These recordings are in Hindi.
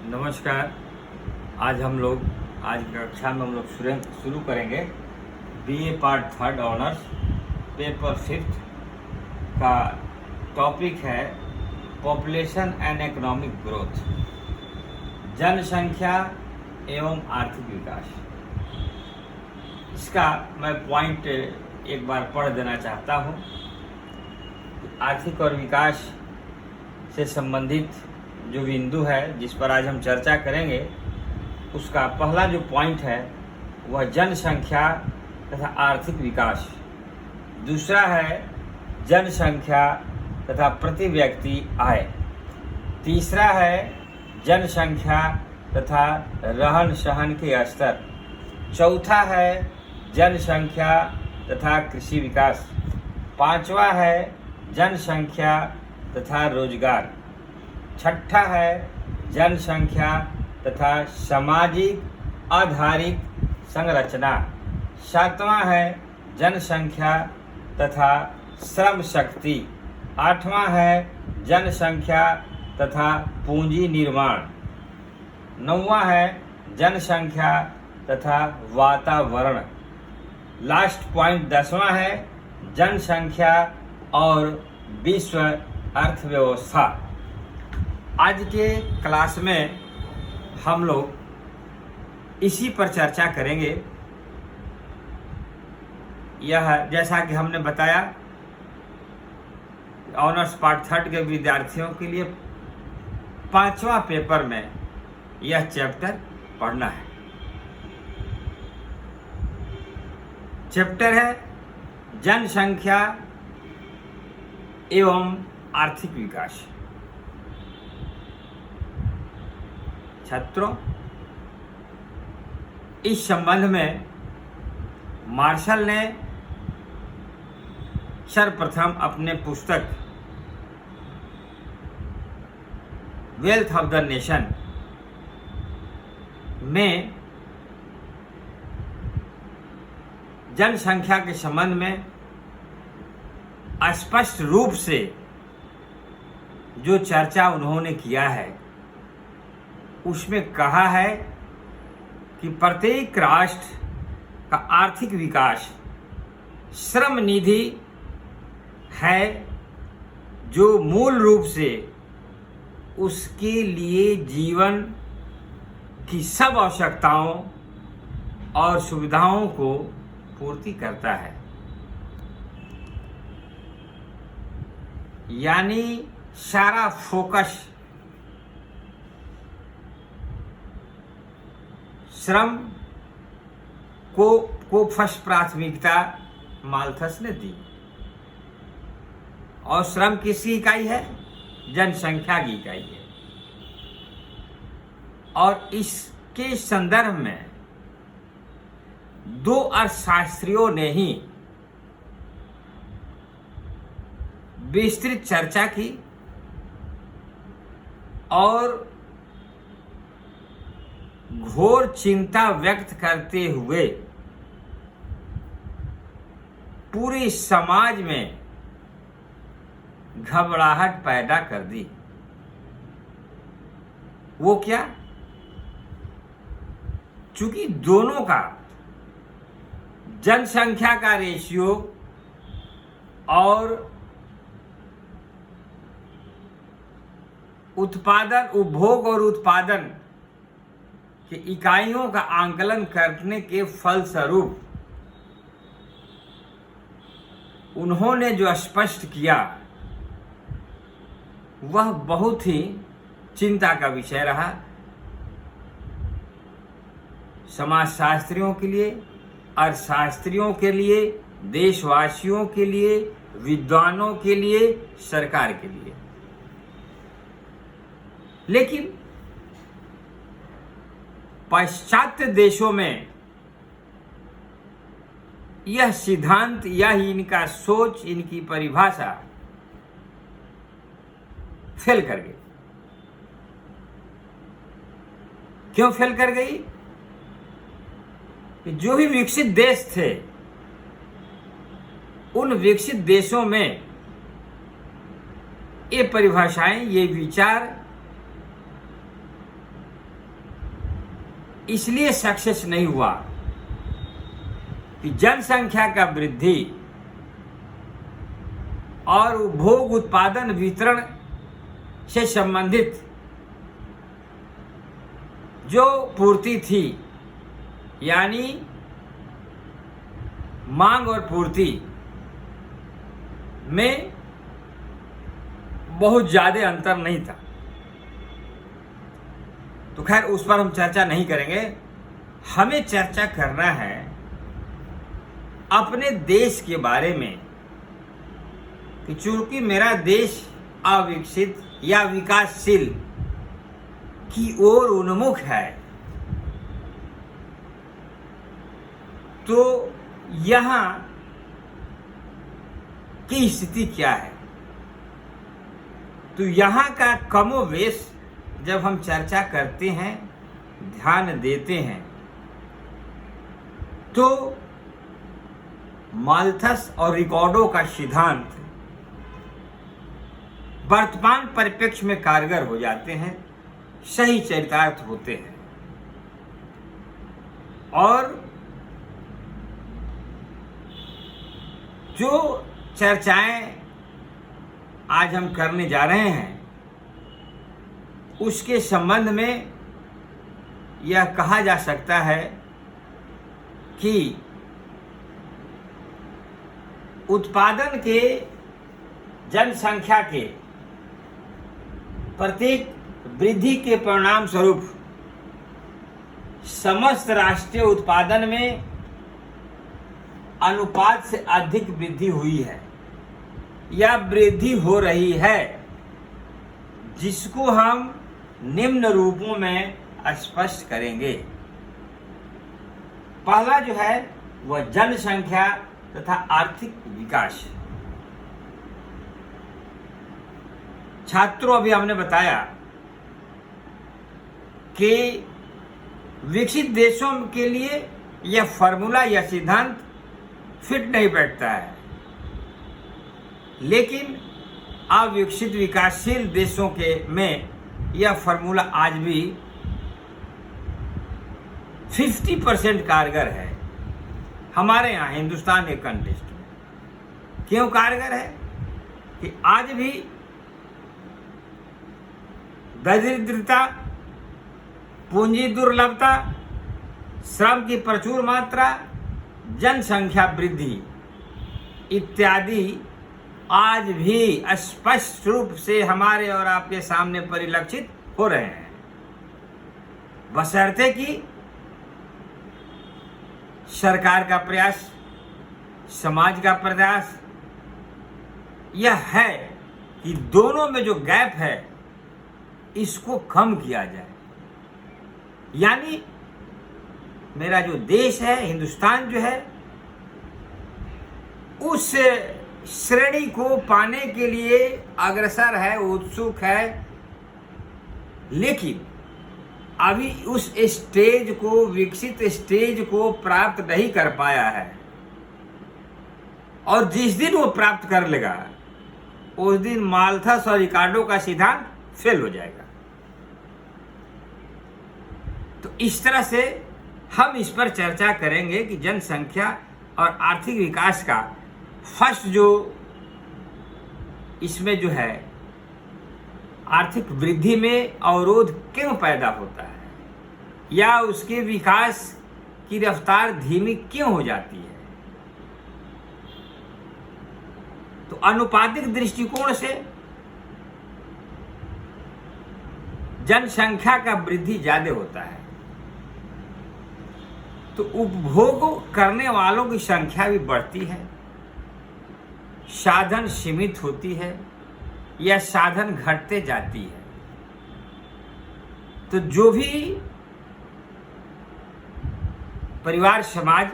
नमस्कार। आज की कक्षा में हम लोग शुरू करेंगे BA part third honours paper fifth का टॉपिक है पॉपुलेशन एंड इकोनॉमिक ग्रोथ, जनसंख्या एवं आर्थिक विकास। इसका मैं पॉइंट एक बार पढ़ देना चाहता हूँ। आर्थिक और विकास से संबंधित जो बिंदु है जिस पर आज हम चर्चा करेंगे, उसका पहला जो पॉइंट है वह जनसंख्या तथा आर्थिक विकास। दूसरा है जनसंख्या तथा प्रति व्यक्ति आय। तीसरा है जनसंख्या तथा रहन सहन के स्तर। चौथा है जनसंख्या तथा कृषि विकास। पांचवा है जनसंख्या तथा रोजगार। छठा है जनसंख्या तथा सामाजिक आधारित संरचना। सातवां है जनसंख्या तथा श्रम शक्ति। आठवां है जनसंख्या तथा पूंजी निर्माण। नौवां है जनसंख्या तथा वातावरण। लास्ट पॉइंट 10वां है जनसंख्या और विश्व अर्थव्यवस्था। आज के क्लास में हम लोग इसी पर चर्चा करेंगे। यह जैसा कि हमने बताया, ऑनर्स पार्ट थर्ड के विद्यार्थियों के लिए 5वां पेपर में यह चैप्टर पढ़ना है। चैप्टर है जनसंख्या एवं आर्थिक विकास। छात्रों, इस संबंध में मार्शल ने सर्वप्रथम अपने पुस्तक वेल्थ ऑफ द नेशन में जनसंख्या के संबंध में स्पष्ट रूप से जो चर्चा उन्होंने किया है, उसमें कहा है कि प्रत्येक राष्ट्र का आर्थिक विकास श्रम निधि है, जो मूल रूप से उसके लिए जीवन की सब आवश्यकताओं और सुविधाओं को पूर्ति करता है। यानी सारा फोकस श्रम को फर्स्ट प्राथमिकता माल्थस ने दी। और श्रम किसकी इकाई है? जनसंख्या की इकाई है। और इसके संदर्भ में दो अर्थशास्त्रियों ने ही विस्तृत चर्चा की और घोर चिंता व्यक्त करते हुए पूरे समाज में घबराहट पैदा कर दी। वो क्या? चूंकि दोनों का जनसंख्या का रेशियो और उत्पादन, उपभोग और उत्पादन कि इकाइयों का आंकलन करने के फलस्वरूप उन्होंने जो स्पष्ट किया वह बहुत ही चिंता का विषय रहा। समाजशास्त्रियों के लिए, अर्थशास्त्रियों के लिए, देशवासियों के लिए, विद्वानों के लिए, सरकार के लिए। लेकिन पाश्चात्य देशों में यह सिद्धांत, यह इनका सोच, इनकी परिभाषा फेल कर गई। क्यों फेल कर गई? कि जो भी विकसित देश थे, उन विकसित देशों में ये परिभाषाएं, ये विचार इसलिए सक्सेस नहीं हुआ कि जनसंख्या का वृद्धि और उपभोग उत्पादन वितरण से संबंधित जो पूर्ति थी, यानी मांग और पूर्ति में बहुत ज़्यादा अंतर नहीं था। तो खैर उस पर हम चर्चा नहीं करेंगे। हमें चर्चा करना है अपने देश के बारे में कि चूंकि मेरा देश अविकसित या विकासशील की ओर उन्मुख है, तो यहाँ की स्थिति क्या है। तो यहाँ का कमोवेश जब हम चर्चा करते हैं, ध्यान देते हैं, तो माल्थस और रिकॉर्डो का सिद्धांत वर्तमान परिप्रेक्ष्य में कारगर हो जाते हैं, सही चरितार्थ होते हैं। और जो चर्चाएं आज हम करने जा रहे हैं उसके संबंध में यह कहा जा सकता है कि उत्पादन के जनसंख्या के प्रत्येक वृद्धि के परिणाम स्वरूप समस्त राष्ट्रीय उत्पादन में अनुपात से अधिक वृद्धि हुई है या वृद्धि हो रही है, जिसको हम निम्न रूपों में स्पष्ट करेंगे। पहला जो है वह जनसंख्या तथा आर्थिक विकास। छात्रों, अभी हमने बताया कि विकसित देशों के लिए यह फॉर्मूला या सिद्धांत फिट नहीं बैठता है, लेकिन अविकसित विकासशील देशों के में यह फॉर्मूला आज भी 50% कारगर है। हमारे यहाँ हिंदुस्तान के कंटेक्स्ट में क्यों कारगर है कि आज भी दरिद्रता, पूंजी दुर्लभता, श्रम की प्रचुर मात्रा, जनसंख्या वृद्धि इत्यादि आज भी स्पष्ट रूप से हमारे और आपके सामने परिलक्षित हो रहे हैं, बशर्ते कि सरकार का प्रयास, समाज का प्रयास यह है कि दोनों में जो गैप है इसको कम किया जाए। यानी मेरा जो देश है, हिंदुस्तान जो है, उस श्रेणी को पाने के लिए अग्रसर है, उत्सुक है, लेकिन अभी उस स्टेज को, विकसित स्टेज को प्राप्त नहीं कर पाया है। और जिस दिन वो प्राप्त कर लेगा उस दिन माल्थस और रिकार्डो का सिद्धांत फेल हो जाएगा। तो इस तरह से हम इस पर चर्चा करेंगे कि जनसंख्या और आर्थिक विकास का फर्स्ट जो इसमें जो है आर्थिक वृद्धि में अवरोध क्यों पैदा होता है या उसके विकास की रफ्तार धीमी क्यों हो जाती है। तो आनुपातिक दृष्टिकोण से जनसंख्या का वृद्धि ज्यादा होता है तो उपभोग करने वालों की संख्या भी बढ़ती है, साधन सीमित होती है या साधन घटते जाती है। तो जो भी परिवार समाज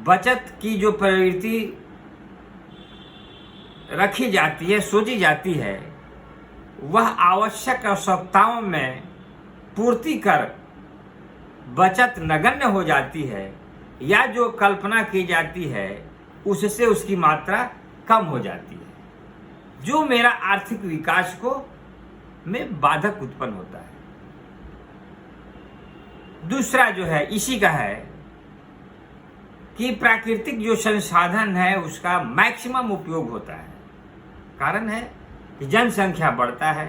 बचत की जो प्रवृत्ति रखी जाती है, सोची जाती है, वह आवश्यक आवश्यकताओं में पूर्ति कर बचत नगण्य हो जाती है या जो कल्पना की जाती है उससे उसकी मात्रा कम हो जाती है, जो मेरा आर्थिक विकास को में बाधक उत्पन्न होता है। दूसरा जो है इसी का है कि प्राकृतिक जो संसाधन है उसका मैक्सिमम उपयोग होता है। कारण है कि जनसंख्या बढ़ता है,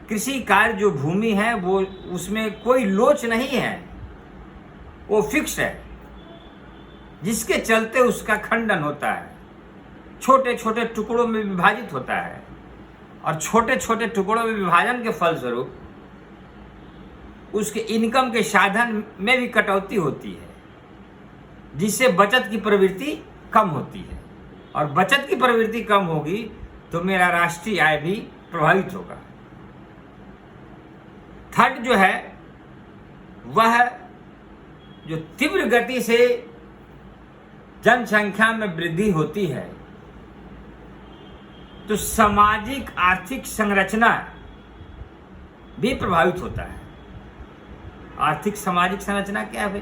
कृषि कार्य जो भूमि है वो उसमें कोई लोच नहीं है, वो फिक्स है, जिसके चलते उसका खंडन होता है, छोटे छोटे टुकड़ों में विभाजित होता है और छोटे छोटे टुकड़ों में विभाजन के फलस्वरूप उसके इनकम के साधन में भी कटौती होती है, जिससे बचत की प्रवृत्ति कम होती है और बचत की प्रवृत्ति कम होगी तो मेरा राष्ट्रीय आय भी प्रभावित होगा। थर्ड जो है वह जो तीव्र गति से जनसंख्या में वृद्धि होती है तो सामाजिक आर्थिक संरचना भी प्रभावित होता है। आर्थिक सामाजिक संरचना क्या है भाई?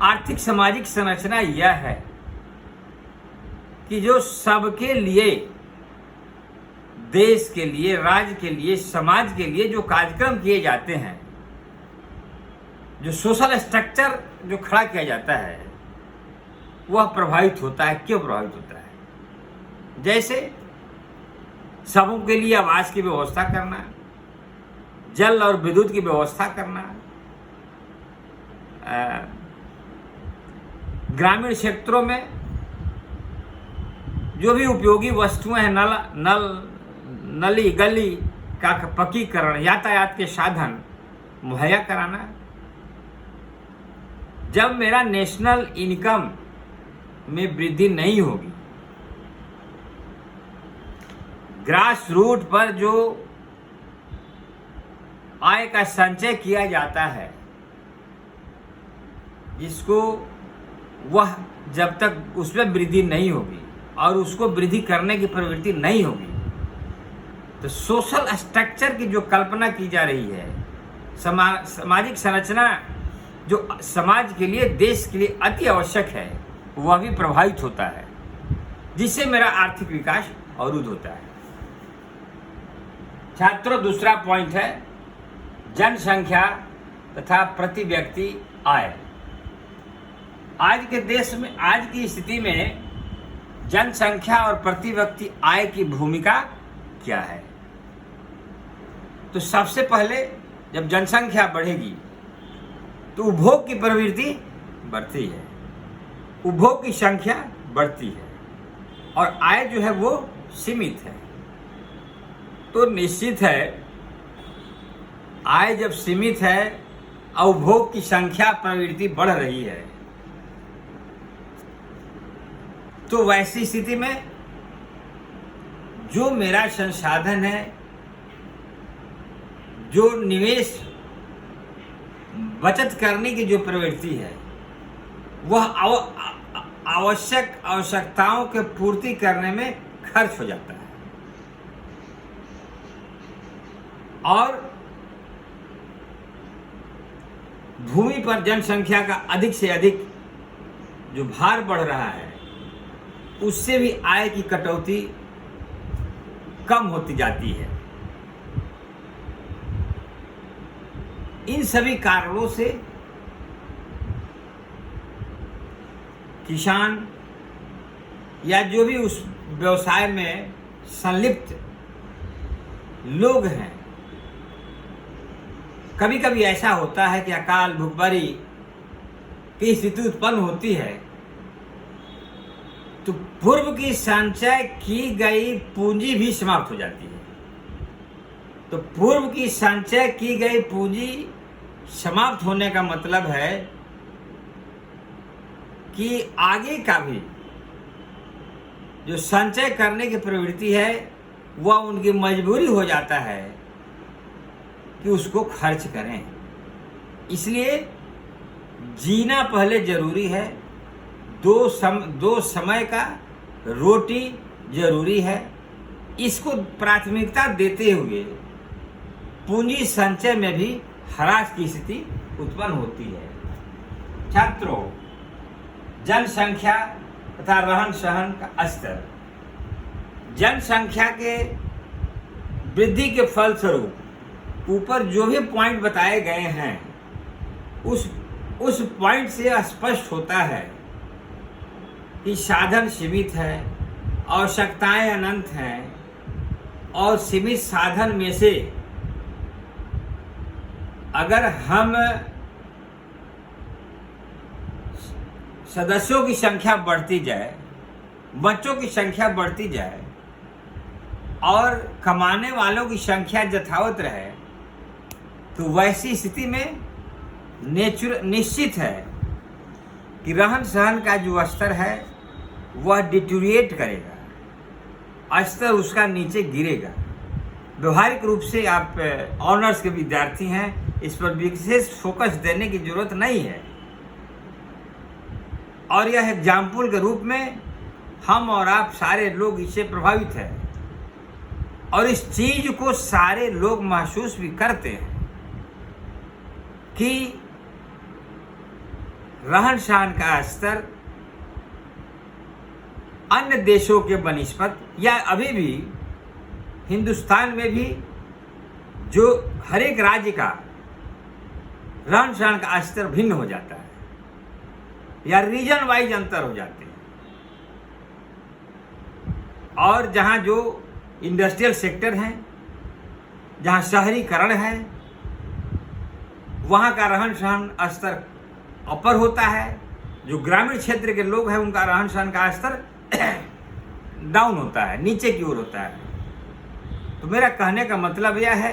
आर्थिक सामाजिक संरचना यह है कि जो सबके लिए, देश के लिए, राज्य के लिए, समाज के लिए जो कार्यक्रम किए जाते हैं, जो सोशल स्ट्रक्चर जो खड़ा किया जाता है वह प्रभावित होता है। क्यों प्रभावित होता है? जैसे सबों के लिए आवास की व्यवस्था करना, जल और विद्युत की व्यवस्था करना, ग्रामीण क्षेत्रों में जो भी उपयोगी वस्तुएं हैं, नली गली का पक्कीकरण, यातायात के साधन मुहैया कराना। जब मेरा नेशनल इनकम में वृद्धि नहीं होगी, ग्रास रूट पर जो आय का संचय किया जाता है, जिसको वह जब तक उसमें वृद्धि नहीं होगी और उसको वृद्धि करने की प्रवृत्ति नहीं होगी तो सोशल स्ट्रक्चर की जो कल्पना की जा रही है, सामाजिक संरचना जो समाज के लिए, देश के लिए अति आवश्यक है, वह भी प्रभावित होता है, जिससे मेरा आर्थिक विकास अवरुद्ध होता है। छात्रों, दूसरा पॉइंट है जनसंख्या तथा प्रति व्यक्ति आय। आज के देश में, आज की स्थिति में जनसंख्या और प्रति व्यक्ति आय की भूमिका क्या है? तो सबसे पहले जब जनसंख्या बढ़ेगी तो उपभोग की प्रवृत्ति बढ़ती है, उपभोग की संख्या बढ़ती है और आय जो है वो सीमित है। तो निश्चित है आय जब सीमित है और उपभोग की संख्या प्रवृत्ति बढ़ रही है तो वैसी स्थिति में जो मेरा संसाधन है, जो निवेश बचत करने की जो प्रवृत्ति है, वह आवश्यकताओं के पूर्ति करने में खर्च हो जाता है और भूमि पर जनसंख्या का अधिक से अधिक जो भार बढ़ रहा है उससे भी आय की कटौती कम होती जाती है। इन सभी कारणों से किसान या जो भी उस व्यवसाय में संलिप्त लोग हैं, कभी कभी ऐसा होता है कि अकाल भूखमरी की स्थिति उत्पन्न होती है तो पूर्व की संचय की गई पूंजी भी समाप्त हो जाती है। तो पूर्व की संचय की गई पूंजी समाप्त होने का मतलब है कि आगे का भी जो संचय करने की प्रवृत्ति है वह उनकी मजबूरी हो जाता है कि उसको खर्च करें। इसलिए जीना पहले जरूरी है, दो समय का रोटी जरूरी है। इसको प्राथमिकता देते हुए पूंजी संचय में भी ह्रास की स्थिति उत्पन्न होती है। छात्रों, जनसंख्या तथा रहन सहन का स्तर, जनसंख्या के वृद्धि के फलस्वरूप ऊपर जो भी पॉइंट बताए गए हैं उस पॉइंट से स्पष्ट होता है कि साधन सीमित है, आवश्यकताएं अनंत हैं, और सीमित साधन में से अगर हम सदस्यों की संख्या बढ़ती जाए, बच्चों की संख्या बढ़ती जाए और कमाने वालों की संख्या यथावत रहे, तो वैसी स्थिति में निश्चित है कि रहन सहन का जो स्तर है वह डिटोरिएट करेगा, स्तर उसका नीचे गिरेगा। व्यवहारिक रूप से आप ऑनर्स के विद्यार्थी हैं, इस पर विशेष फोकस देने की जरूरत नहीं है, और यह एग्जाम्पल के रूप में हम और आप सारे लोग इससे प्रभावित हैं, और इस चीज को सारे लोग महसूस भी करते हैं कि रहन सहन का स्तर अन्य देशों के बनिस्बत, या अभी भी हिंदुस्तान में भी जो हर एक राज्य का रहन सहन का स्तर भिन्न हो जाता है, या रीजन वाइज अंतर हो जाते हैं। और जहाँ जो इंडस्ट्रियल सेक्टर हैं, जहाँ शहरीकरण है, वहाँ का रहन सहन स्तर अपर होता है। जो ग्रामीण क्षेत्र के लोग हैं उनका रहन सहन का स्तर डाउन होता है, नीचे की ओर होता है। तो मेरा कहने का मतलब यह है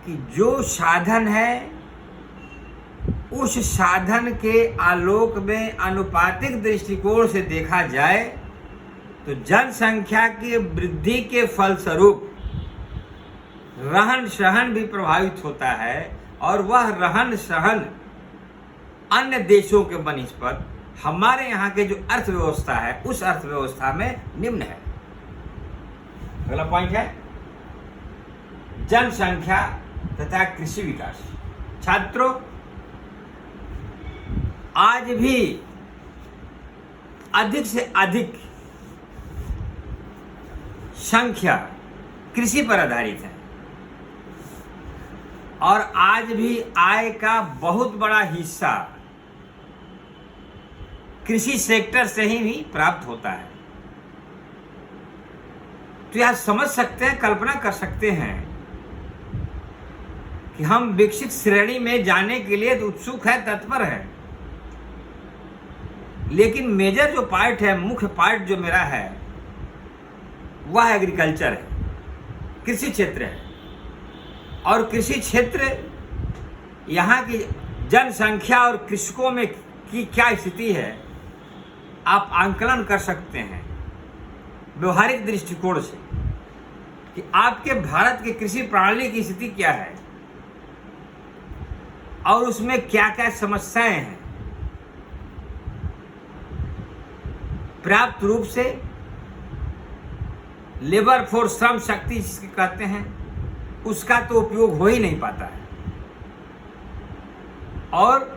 कि जो साधन है उस साधन के आलोक में अनुपातिक दृष्टिकोण से देखा जाए तो जनसंख्या की वृद्धि के फलस्वरूप रहन सहन भी प्रभावित होता है, और वह रहन सहन अन्य देशों के बनिस्बत हमारे यहाँ के जो अर्थव्यवस्था है उस अर्थव्यवस्था में निम्न है। अगला पॉइंट है जनसंख्या तथा कृषि विकास। छात्रों, आज भी अधिक से अधिक संख्या कृषि पर आधारित है, और आज भी आय का बहुत बड़ा हिस्सा कृषि सेक्टर से ही भी प्राप्त होता है। तो यह समझ सकते हैं, कल्पना कर सकते हैं कि हम विकसित श्रेणी में जाने के लिए उत्सुक है, तत्पर है, लेकिन मेजर जो पार्ट है, मुख्य पार्ट जो मेरा है वह एग्रीकल्चर है, कृषि क्षेत्र है। और कृषि क्षेत्र यहाँ की जनसंख्या और कृषकों में की क्या स्थिति है आप आंकलन कर सकते हैं व्यवहारिक दृष्टिकोण से कि आपके भारत की कृषि प्रणाली की स्थिति क्या है और उसमें क्या क्या समस्याएं हैं। पर्याप्त रूप से लेबर फोर्स, श्रम शक्ति जिसके कहते हैं, उसका तो उपयोग हो ही नहीं पाता है। और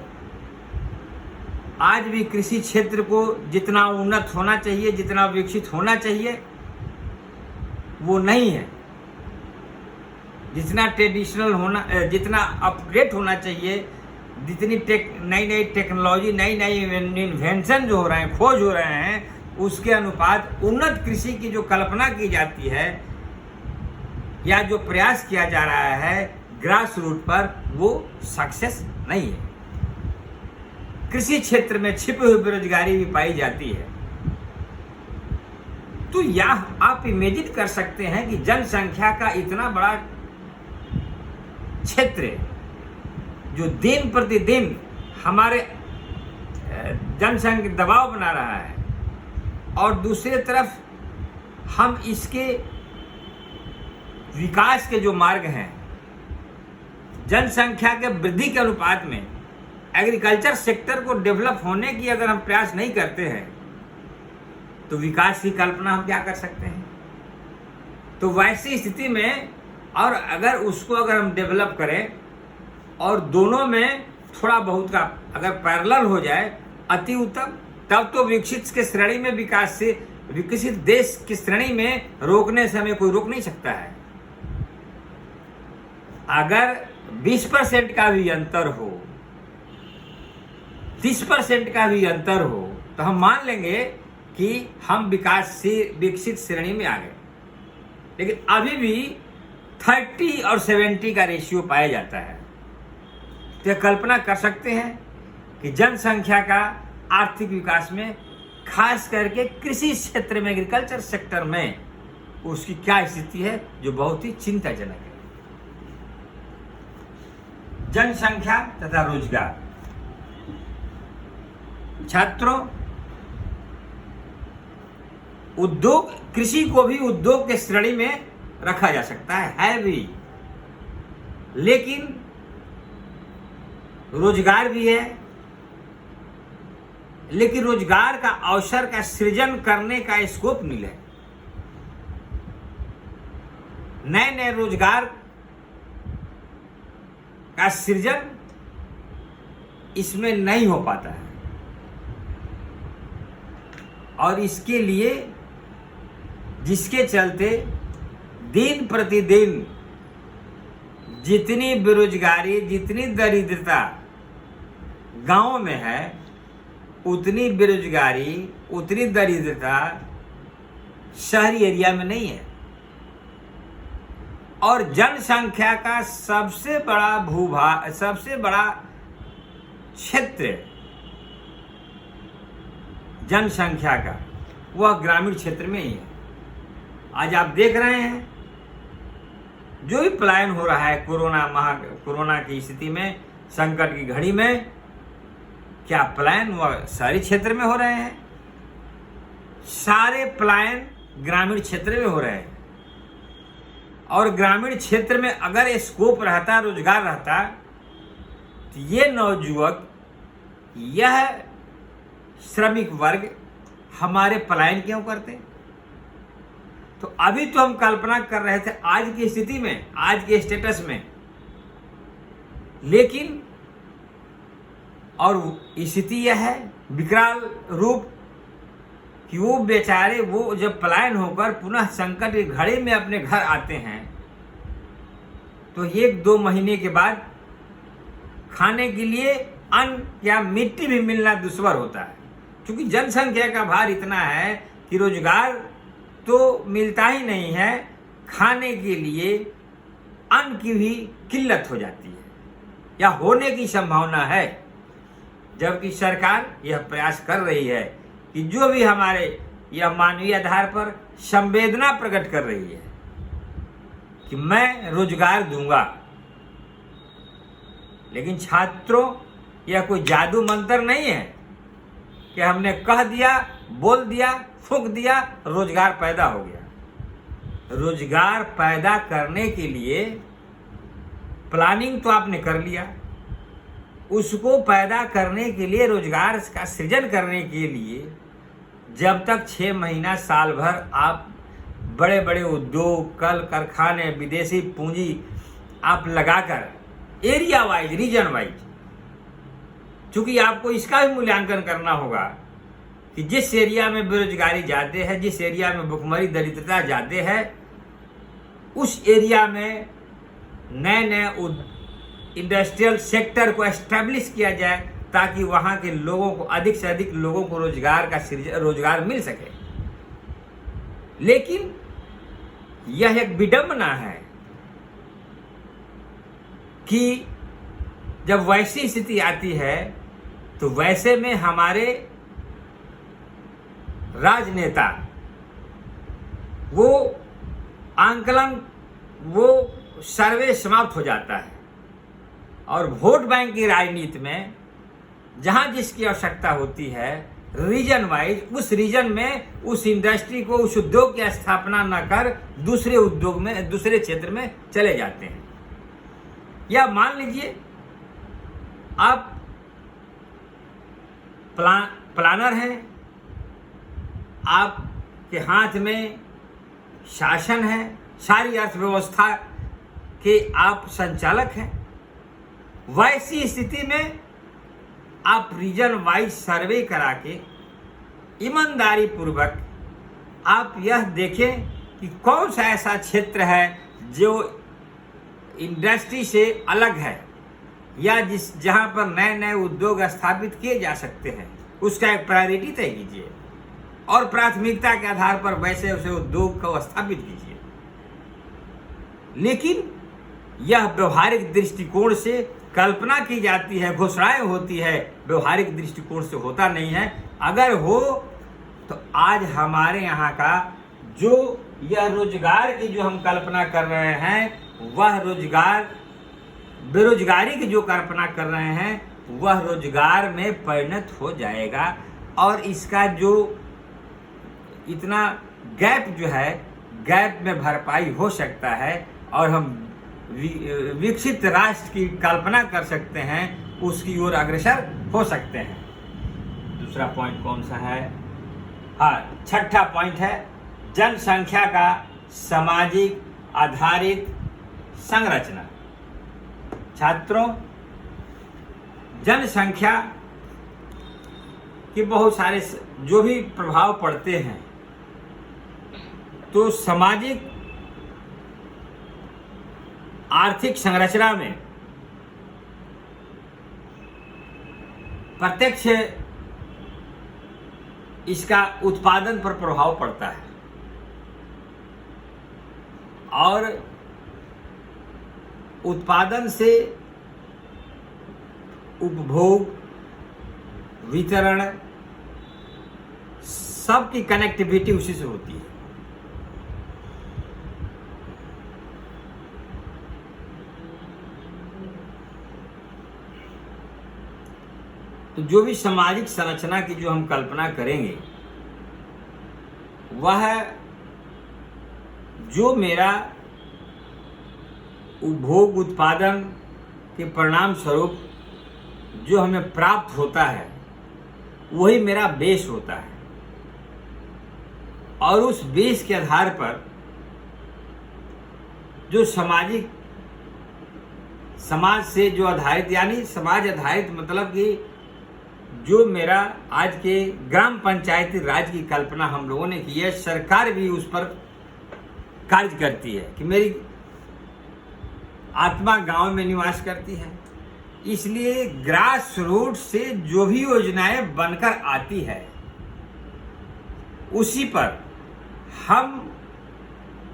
आज भी कृषि क्षेत्र को जितना उन्नत होना चाहिए, जितना विकसित होना चाहिए, वो नहीं है। जितना ट्रेडिशनल होना, जितना अपग्रेड होना चाहिए, जितनी नई नई टेक्नोलॉजी, नई नई इन्वेंशन जो हो रहे हैं, खोज हो रहे हैं, उसके अनुपात उन्नत कृषि की जो कल्पना की जाती है या जो प्रयास किया जा रहा है ग्रास रूट पर, वो सक्सेस नहीं है। कृषि क्षेत्र में छिपी हुई बेरोजगारी भी पाई जाती है। तो यह आप इमेजिन कर सकते हैं कि जनसंख्या का इतना बड़ा क्षेत्र जो दिन प्रतिदिन हमारे जनसंख्या दबाव बना रहा है, और दूसरी तरफ हम इसके विकास के जो मार्ग हैं, जनसंख्या के वृद्धि के अनुपात में एग्रीकल्चर सेक्टर को डेवलप होने की अगर हम प्रयास नहीं करते हैं तो विकास की कल्पना हम क्या कर सकते हैं। तो वैसी स्थिति में, और अगर हम डेवलप करें और दोनों में थोड़ा बहुत का अगर पैरेलल हो जाए, अति उत्तम। तब तो विकसित के श्रेणी में, विकास से विकसित देश की श्रेणी में रोकने से हमें कोई रोक नहीं सकता है। अगर 20% का भी अंतर हो 30% का भी अंतर हो तो हम मान लेंगे कि हम विकसित श्रेणी में आ गए। लेकिन अभी भी 30 और 70 का रेशियो पाया जाता है। तो कल्पना कर सकते हैं कि जनसंख्या का आर्थिक विकास में, खास करके कृषि क्षेत्र में, एग्रीकल्चर सेक्टर में उसकी क्या स्थिति है, जो बहुत ही चिंताजनक है। जनसंख्या तथा रोजगार। छात्रों, उद्योग, कृषि को भी उद्योग के श्रेणी में रखा जा सकता है भी, लेकिन रोजगार भी है, लेकिन रोजगार का अवसर का सृजन करने का स्कोप मिले। नए नए रोजगार का सृजन इसमें नहीं हो पाता है, और इसके लिए जिसके चलते दिन प्रतिदिन जितनी बेरोजगारी, जितनी दरिद्रता गांव में है, उतनी बेरोजगारी, उतनी दरिद्रता शहरी एरिया में नहीं है। और जनसंख्या का सबसे बड़ा सबसे बड़ा क्षेत्र जनसंख्या का वह ग्रामीण क्षेत्र में ही है। आज आप देख रहे हैं जो भी पलायन हो रहा है कोरोना की स्थिति में, संकट की घड़ी में, क्या पलायन वह शहरी क्षेत्र में हो रहे हैं? सारे पलायन ग्रामीण क्षेत्र में हो रहे हैं। और ग्रामीण क्षेत्र में अगर स्कोप रहता, रोजगार रहता, तो ये नवयुवक, यह श्रमिक वर्ग हमारे पलायन क्यों करते? तो अभी तो हम कल्पना कर रहे थे आज की स्थिति में, आज के स्टेटस में, लेकिन और स्थिति यह है विकराल रूप कि वो बेचारे, वो जब पलायन होकर पुनः संकट की घड़ी में अपने घर आते हैं तो 1-2 महीने के बाद खाने के लिए अन्न या मिट्टी भी मिलना दुश्वार होता है, क्योंकि जनसंख्या का भार इतना है कि रोजगार तो मिलता ही नहीं है, खाने के लिए अन्न की भी किल्लत हो जाती है या होने की संभावना है। जबकि सरकार यह प्रयास कर रही है कि जो भी हमारे यह मानवीय आधार पर संवेदना प्रकट कर रही है कि मैं रोजगार दूंगा। लेकिन छात्रों, यह कोई जादू मंत्र नहीं है कि हमने कह दिया, बोल दिया, फूंक दिया, रोजगार पैदा हो गया। रोजगार पैदा करने के लिए प्लानिंग तो आपने कर लिया, उसको पैदा करने के लिए, रोजगार का सृजन करने के लिए जब तक 6 महीना, साल भर आप बड़े बड़े उद्योग, कल कारखाने, विदेशी पूंजी आप लगाकर एरिया वाइज, रीजन वाइज, चूंकि आपको इसका भी मूल्यांकन करना होगा कि जिस एरिया में बेरोजगारी ज़्यादा है, जिस एरिया में भुखमरी, दरिद्रता ज़्यादा है, उस एरिया में नए नए इंडस्ट्रियल सेक्टर को एस्टेब्लिश किया जाए ताकि वहाँ के लोगों को, अधिक से अधिक लोगों को रोजगार मिल सके। लेकिन यह एक विडंबना है कि जब वैसी स्थिति आती है तो वैसे में हमारे राजनेता वो आंकलन, वो सर्वे समाप्त हो जाता है और वोट बैंक की राजनीति में जहां जिसकी आवश्यकता होती है, रीजन वाइज, उस रीजन में उस इंडस्ट्री को, उस उद्योग की स्थापना न कर दूसरे उद्योग में, दूसरे क्षेत्र में चले जाते हैं। या मान लीजिए आप प्लानर हैं, आपके हाथ में शासन है, सारी अर्थव्यवस्था के आप संचालक हैं। वैसी स्थिति में आप रीजन वाइज सर्वे करा के ईमानदारी पूर्वक आप यह देखें कि कौन सा ऐसा क्षेत्र है जो इंडस्ट्री से अलग है, या जहां पर नए नए उद्योग स्थापित किए जा सकते हैं, उसका एक प्रायोरिटी तय कीजिए और प्राथमिकता के आधार पर वैसे उसे उद्योग को स्थापित कीजिए। लेकिन यह व्यवहारिक दृष्टिकोण से कल्पना की जाती है, घोषणाएं होती है, व्यवहारिक दृष्टिकोण से होता नहीं है। अगर हो तो आज हमारे यहाँ का जो यह रोजगार की जो हम कल्पना कर रहे हैं, वह रोजगार, बेरोजगारी की जो कल्पना कर रहे हैं, वह रोजगार में परिणत हो जाएगा और इसका जो इतना गैप जो है, गैप में भरपाई हो सकता है और हम विकसित राष्ट्र की कल्पना कर सकते हैं, उसकी ओर अग्रसर हो सकते हैं। दूसरा पॉइंट कौन सा है? हाँ, छठा पॉइंट है जनसंख्या का सामाजिक आधारित संरचना। छात्रों, जनसंख्या के बहुत सारे जो भी प्रभाव पड़ते हैं, तो सामाजिक आर्थिक संरचना में प्रत्यक्ष इसका उत्पादन पर प्रभाव पड़ता है और उत्पादन से उपभोग, वितरण, सबकी कनेक्टिविटी उसी से होती है। तो जो भी सामाजिक संरचना की जो हम कल्पना करेंगे, वह जो मेरा उपभोग, उत्पादन के परिणाम स्वरूप जो हमें प्राप्त होता है, वही मेरा बेस होता है और उस बेस के आधार पर जो सामाजिक, समाज से जो आधारित, यानी समाज आधारित मतलब कि जो मेरा आज के ग्राम पंचायती राज की कल्पना हम लोगों ने की है, सरकार भी उस पर कार्य करती है कि मेरी आत्मा गांव में निवास करती है। इसलिए ग्रास रूट से जो भी योजनाएं बनकर आती है, उसी पर हम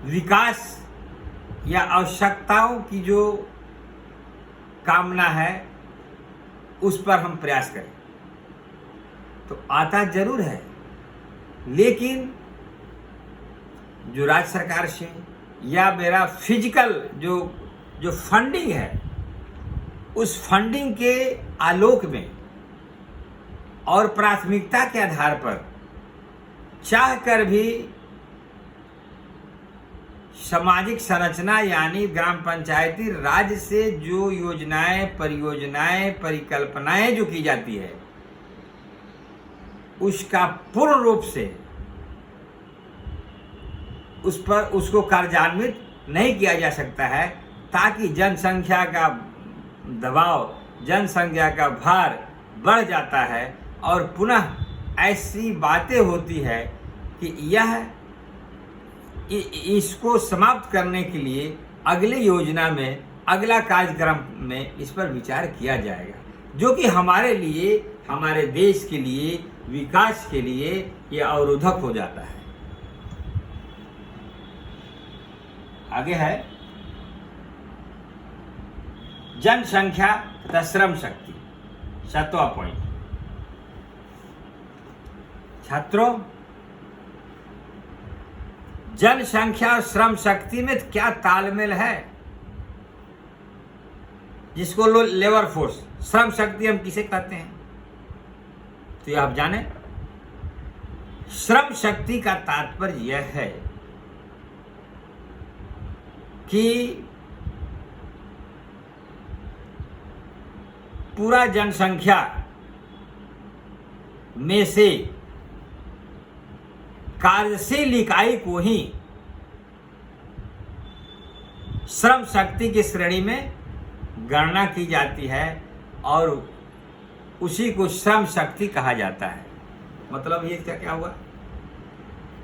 विकास या आवश्यकताओं की जो कामना है, उस पर हम प्रयास करें। तो आता जरूर है, लेकिन जो राज्य सरकार से या मेरा फिजिकल जो फंडिंग है, उस फंडिंग के आलोक में और प्राथमिकता के आधार पर चाह कर भी सामाजिक संरचना यानी ग्राम पंचायती राज से जो योजनाएं, परियोजनाएं, परिकल्पनाएं जो की जाती है, उसका पूर्ण रूप से उसको कार्यान्वित नहीं किया जा सकता है, ताकि जनसंख्या का दबाव, जनसंख्या का भार बढ़ जाता है और पुनः ऐसी बातें होती है कि इसको समाप्त करने के लिए अगली योजना में, अगला कार्यक्रम में इस पर विचार किया जाएगा, जो कि हमारे लिए, हमारे देश के लिए, विकास के लिए ये अवरोधक हो जाता है। आगे है जनसंख्या तथा श्रम शक्ति, 7वां पॉइंट। छात्रों, जनसंख्या और श्रम शक्ति में क्या तालमेल है, जिसको लेबर फोर्स, श्रम शक्ति हम किसे कहते हैं, तो ये आप जाने। श्रम शक्ति का तात्पर्य यह है कि पूरा जनसंख्या में से कार्यशील इकाई को ही श्रम शक्ति की श्रेणी में गणना की जाती है और उसी को श्रम शक्ति कहा जाता है। मतलब ये क्या हुआ,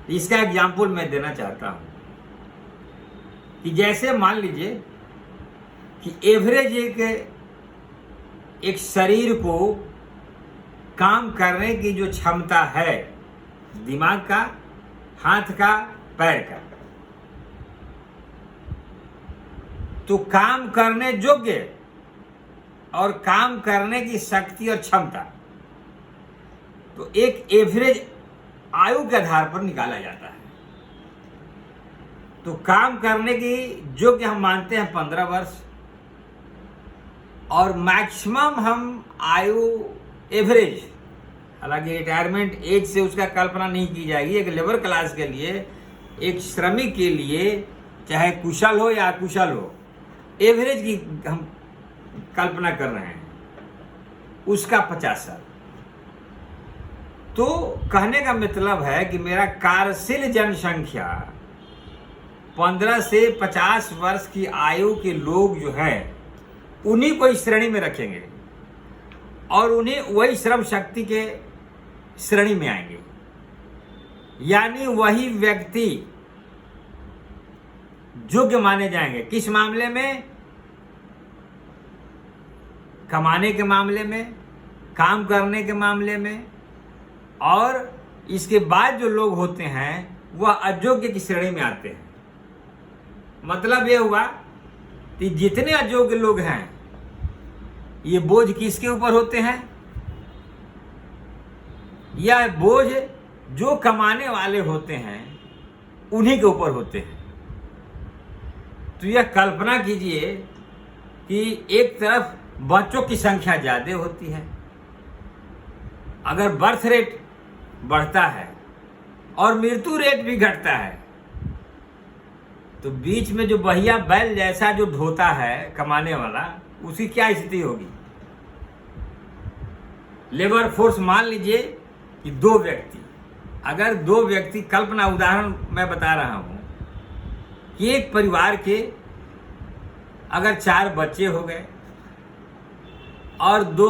इसका एग्जाम्पल मैं देना चाहता हूं कि जैसे मान लीजिए कि एवरेज एक एक शरीर को काम करने की जो क्षमता है, दिमाग का, हाथ का, पैर का, तो काम करने योग्य और काम करने की शक्ति और क्षमता, तो एक एवरेज आयु के आधार पर निकाला जाता है। तो काम करने की योग्य हम मानते हैं 15 वर्ष, और मैक्सिमम हम आयु एवरेज, हालांकि रिटायरमेंट एज से उसका कल्पना नहीं की जाएगी, एक लेबर क्लास के लिए, एक श्रमिक के लिए, चाहे कुशल हो या अकुशल हो, एवरेज की हम कल्पना कर रहे हैं, उसका 50 साल। तो कहने का मतलब है कि मेरा कार्यशील जनसंख्या 15 से 50 वर्ष की आयु के लोग जो हैं उन्हीं को इस श्रेणी में रखेंगे और उन्हें वही श्रम शक्ति के श्रेणी में आएंगे, यानी वही व्यक्ति योग्य माने जाएंगे। किस मामले में? कमाने के मामले में, काम करने के मामले में, और इसके बाद जो लोग होते हैं वह अयोग्य की श्रेणी में आते हैं। मतलब ये हुआ कि जितने अयोग्य लोग हैं ये बोझ किसके ऊपर होते हैं? यह बोझ जो कमाने वाले होते हैं उन्हीं के ऊपर होते हैं। तो यह कल्पना कीजिए कि एक तरफ बच्चों की संख्या ज़्यादा होती है, अगर बर्थ रेट बढ़ता है और मृत्यु रेट भी घटता है, तो बीच में जो बहिया बैल जैसा जो ढोता है कमाने वाला, उसकी क्या स्थिति होगी? लेबर फोर्स मान लीजिए कि 2 व्यक्ति, अगर 2 व्यक्ति, कल्पना उदाहरण मैं बता रहा हूं कि एक परिवार के अगर 4 बच्चे हो गए और 2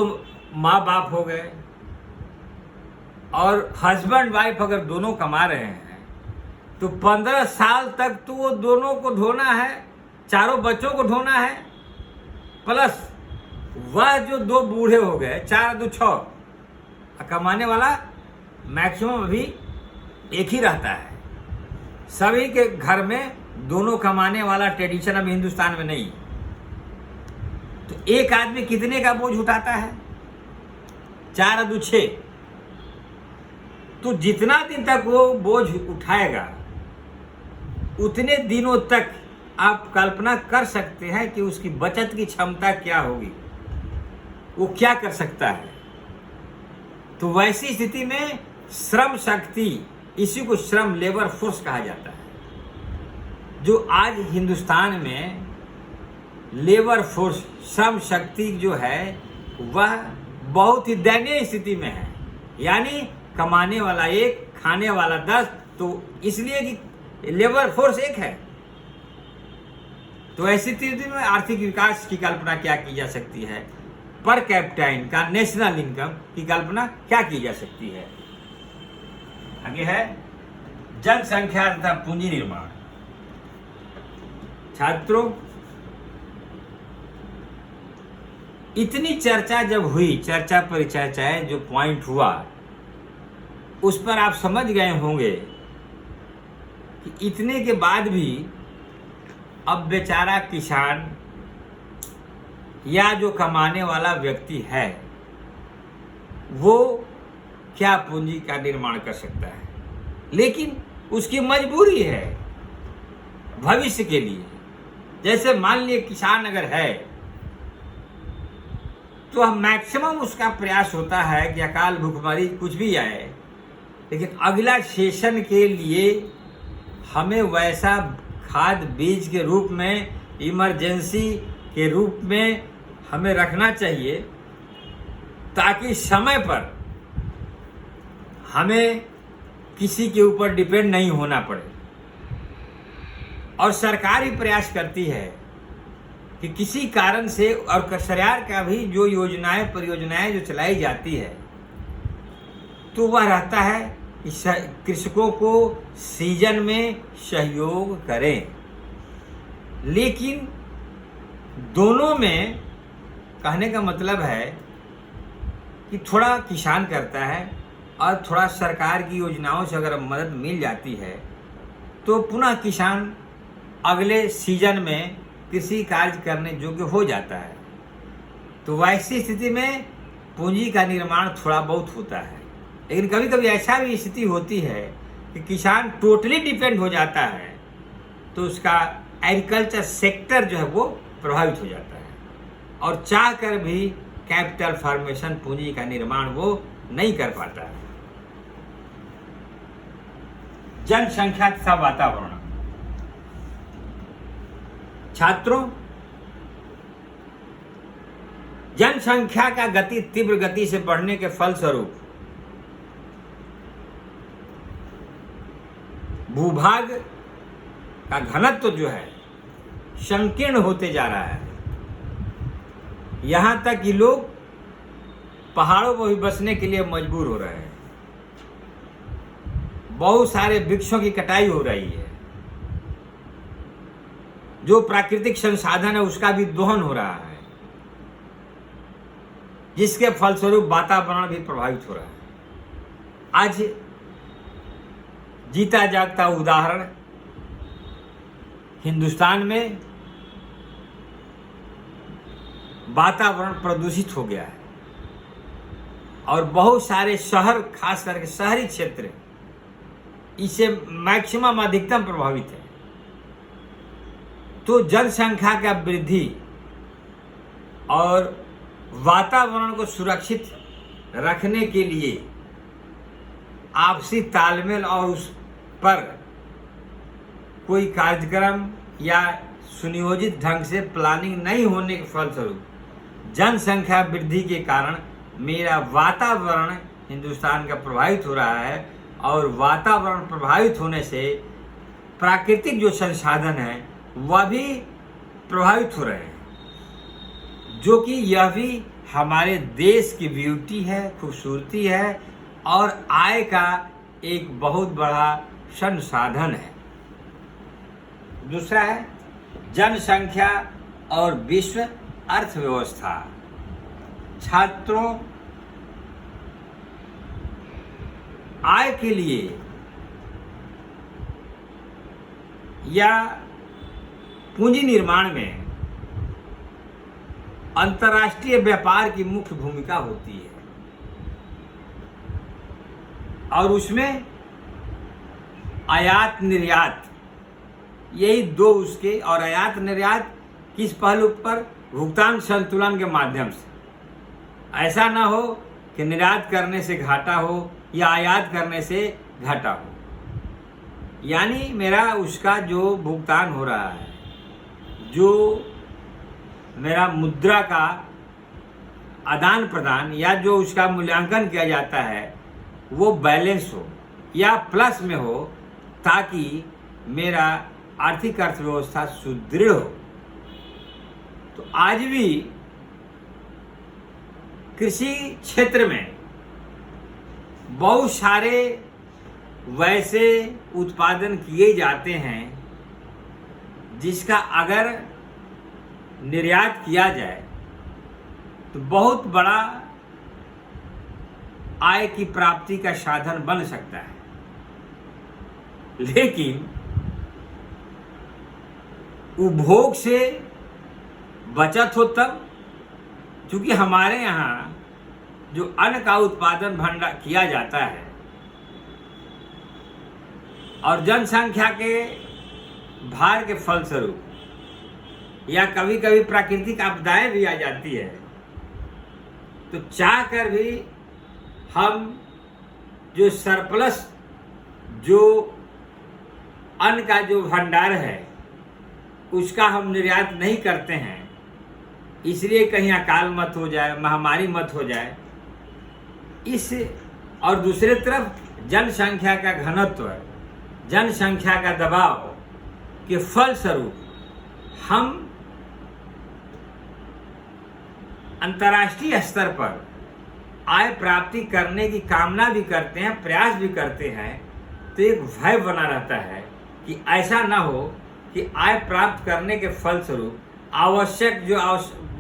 माँ बाप हो गए और हस्बैंड वाइफ अगर दोनों कमा रहे हैं, तो 15 साल तक तो वो दोनों को ढोना है, चारों बच्चों को ढोना है, प्लस वह जो 2 बूढ़े हो गए, 4 2 6, कमाने वाला मैक्सिमम अभी एक ही रहता है। सभी के घर में दोनों कमाने वाला ट्रेडिशन अभी हिंदुस्तान में नहीं। तो एक आदमी कितने का बोझ उठाता है? 4 2 6। तो जितना दिन तक वो बोझ उठाएगा उतने दिनों तक आप कल्पना कर सकते हैं कि उसकी बचत की क्षमता क्या होगी, वो क्या कर सकता है। तो वैसी स्थिति में श्रम शक्ति, इसी को श्रम लेबर फोर्स कहा जाता है, जो आज हिंदुस्तान में लेबर फोर्स, श्रम शक्ति जो है वह बहुत ही दयनीय स्थिति में है। यानी कमाने वाला 1, खाने वाला 10, तो इसलिए कि लेबर फोर्स एक है। तो ऐसी स्थिति में आर्थिक विकास की कल्पना क्या की जा सकती है? Per capita income, national income की कल्पना क्या की जा सकती है? आगे है जनसंख्या तथा पूंजी निर्माण। छात्रों, इतनी चर्चा जब हुई, चर्चा परिचर्चाएं जो पॉइंट हुआ, उस पर आप समझ गए होंगे कि इतने के बाद भी अब बेचारा किसान या जो कमाने वाला व्यक्ति है वो क्या पूंजी का निर्माण कर सकता है। लेकिन उसकी मजबूरी है भविष्य के लिए। जैसे मान लिए किसान अगर है तो मैक्सिमम उसका प्रयास होता है कि अकाल भूखमरी कुछ भी आए, लेकिन अगला सेशन के लिए हमें वैसा खाद बीज के रूप में, इमरजेंसी के रूप में हमें रखना चाहिए ताकि समय पर हमें किसी के ऊपर डिपेंड नहीं होना पड़े। और सरकार ही प्रयास करती है कि किसी कारण से, और सरकार का भी जो योजनाएं परियोजनाएं जो चलाई जाती है, तो वह रहता है कि कृषकों को सीजन में सहयोग करें। लेकिन दोनों में कहने का मतलब है कि थोड़ा किसान करता है और थोड़ा सरकार की योजनाओं से अगर मदद मिल जाती है तो पुनः किसान अगले सीजन में कृषि कार्य करने योग्य हो जाता है। तो वैसी स्थिति में पूंजी का निर्माण थोड़ा बहुत होता है, लेकिन कभी कभी ऐसा भी स्थिति होती है कि किसान टोटली डिपेंड हो जाता है, तो उसका एग्रीकल्चर सेक्टर जो है वो प्रभावित हो जाता है और चाह कर भी कैपिटल फॉर्मेशन, पूंजी का निर्माण वो नहीं कर पाता है। जनसंख्या तथा वातावरण। छात्रों, जनसंख्या का गति तीव्र गति से बढ़ने के फलस्वरूप भूभाग का घनत्व जो है संकीर्ण होते जा रहा है। यहां तक कि लोग पहाड़ों पर भी बसने के लिए मजबूर हो रहे हैं। बहुत सारे वृक्षों की कटाई हो रही है, जो प्राकृतिक संसाधन है उसका भी दोहन हो रहा है, जिसके फलस्वरूप वातावरण भी प्रभावित हो रहा है। आज जीता जागता उदाहरण हिंदुस्तान में वातावरण प्रदूषित हो गया है और बहुत सारे शहर, खास करके शहरी क्षेत्र, इससे मैक्सिमम अधिकतम प्रभावित है। तो जनसंख्या का वृद्धि और वातावरण को सुरक्षित रखने के लिए आपसी तालमेल और उस पर कोई कार्यक्रम या सुनियोजित ढंग से प्लानिंग नहीं होने के फलस्वरूप जनसंख्या वृद्धि के कारण मेरा वातावरण हिंदुस्तान का प्रभावित हो रहा है और वातावरण प्रभावित होने से प्राकृतिक जो संसाधन है वह भी प्रभावित हो रहे हैं, जो कि यह भी हमारे देश की ब्यूटी है, खूबसूरती है और आय का एक बहुत बड़ा संसाधन है। दूसरा है जनसंख्या और विश्व अर्थव्यवस्था। छात्रों, आय के लिए या पूंजी निर्माण में अंतर्राष्ट्रीय व्यापार की मुख्य भूमिका होती है और उसमें आयात निर्यात, यही दो उसके, और आयात निर्यात किस पहलू पर? भुगतान संतुलन के माध्यम से। ऐसा ना हो कि निर्यात करने से घाटा हो या आयात करने से घाटा हो, यानी मेरा उसका जो भुगतान हो रहा है, जो मेरा मुद्रा का आदान प्रदान या जो उसका मूल्यांकन किया जाता है वो बैलेंस हो या प्लस में हो, ताकि मेरा आर्थिक अर्थव्यवस्था सुदृढ़ हो। तो आज भी कृषि क्षेत्र में बहुत सारे वैसे उत्पादन किए जाते हैं जिसका अगर निर्यात किया जाए तो बहुत बड़ा आय की प्राप्ति का साधन बन सकता है, लेकिन उपभोग से बचत हो तब, क्योंकि हमारे यहाँ जो अन्न का उत्पादन भंडार किया जाता है और जनसंख्या के भार के फलस्वरूप या कभी कभी प्राकृतिक आपदाएं भी आ जाती है, तो चाह कर भी हम जो सरप्लस, जो अन्न का जो भंडार है उसका हम निर्यात नहीं करते हैं, इसलिए कहीं अकाल मत हो जाए, महामारी मत हो जाए। इस और दूसरे तरफ जनसंख्या का घनत्व, जनसंख्या का दबाव के फलस्वरूप हम अंतर्राष्ट्रीय स्तर पर आय प्राप्ति करने की कामना भी करते हैं, प्रयास भी करते हैं, तो एक भय बना रहता है कि ऐसा ना हो कि आय प्राप्त करने के फलस्वरूप आवश्यक जो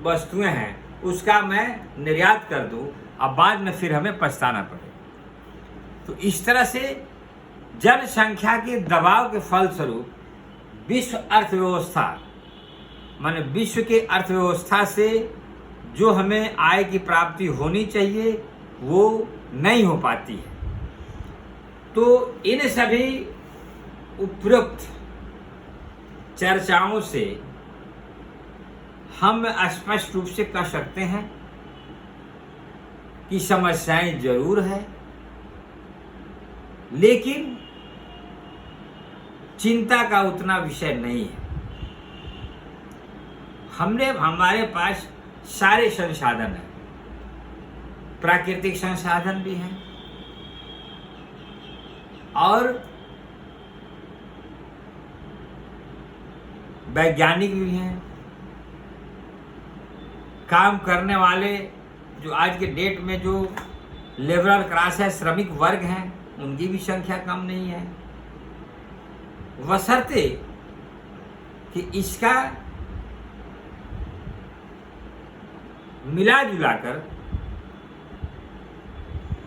वस्तुएं हैं उसका मैं निर्यात कर दूं और बाद में फिर हमें पछताना पड़े। तो इस तरह से जनसंख्या के दबाव के फलस्वरूप विश्व अर्थव्यवस्था माने विश्व के अर्थव्यवस्था से जो हमें आय की प्राप्ति होनी चाहिए वो नहीं हो पाती है। तो इन सभी उपरोक्त चर्चाओं से हम स्पष्ट रूप से कह सकते हैं कि समस्याएं जरूर है, लेकिन चिंता का उतना विषय नहीं है। हमारे पास सारे संसाधन हैं, प्राकृतिक संसाधन भी हैं और वैज्ञानिक भी हैं, काम करने वाले जो आज के डेट में जो लेबरल क्लास है, श्रमिक वर्ग हैं, उनकी भी संख्या कम नहीं है, बशर्ते कि इसका मिला जुलाकर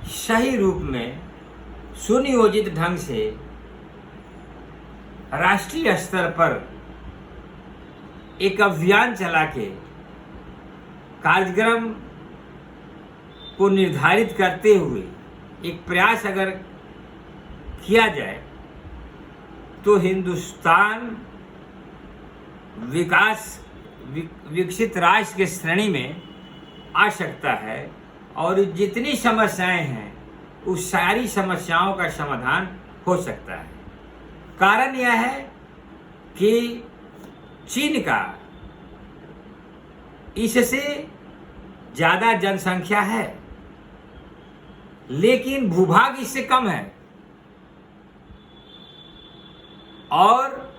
सही रूप में सुनियोजित ढंग से राष्ट्रीय स्तर पर एक अभियान चला के कार्यक्रम को निर्धारित करते हुए एक प्रयास अगर किया जाए तो हिंदुस्तान विकसित राष्ट्र की श्रेणी में आ सकता है और जितनी समस्याएं हैं उस सारी समस्याओं का समाधान हो सकता है। कारण यह है कि चीन का इससे ज़्यादा जनसंख्या है लेकिन भूभाग इससे कम है और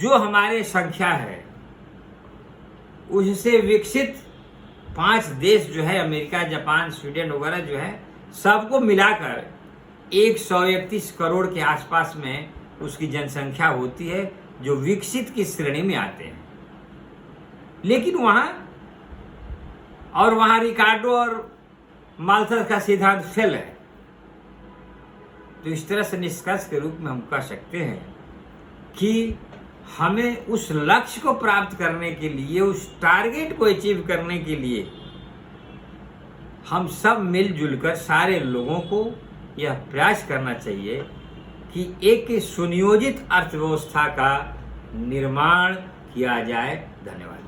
जो हमारे संख्या है उससे विकसित 5 देश जो है अमेरिका, जापान, स्वीडन वगैरह जो है सबको मिलाकर 131 करोड़ के आसपास में उसकी जनसंख्या होती है जो विकसित की श्रेणी में आते हैं। लेकिन वहाँ रिकार्डो और माल्थस का सिद्धांत फेल है। तो इस तरह से निष्कर्ष के रूप में हम कह सकते हैं कि हमें उस लक्ष्य को प्राप्त करने के लिए, उस टारगेट को अचीव करने के लिए हम सब मिलजुल कर सारे लोगों को यह प्रयास करना चाहिए कि एक सुनियोजित अर्थव्यवस्था का निर्माण किया जाए। धन्यवाद।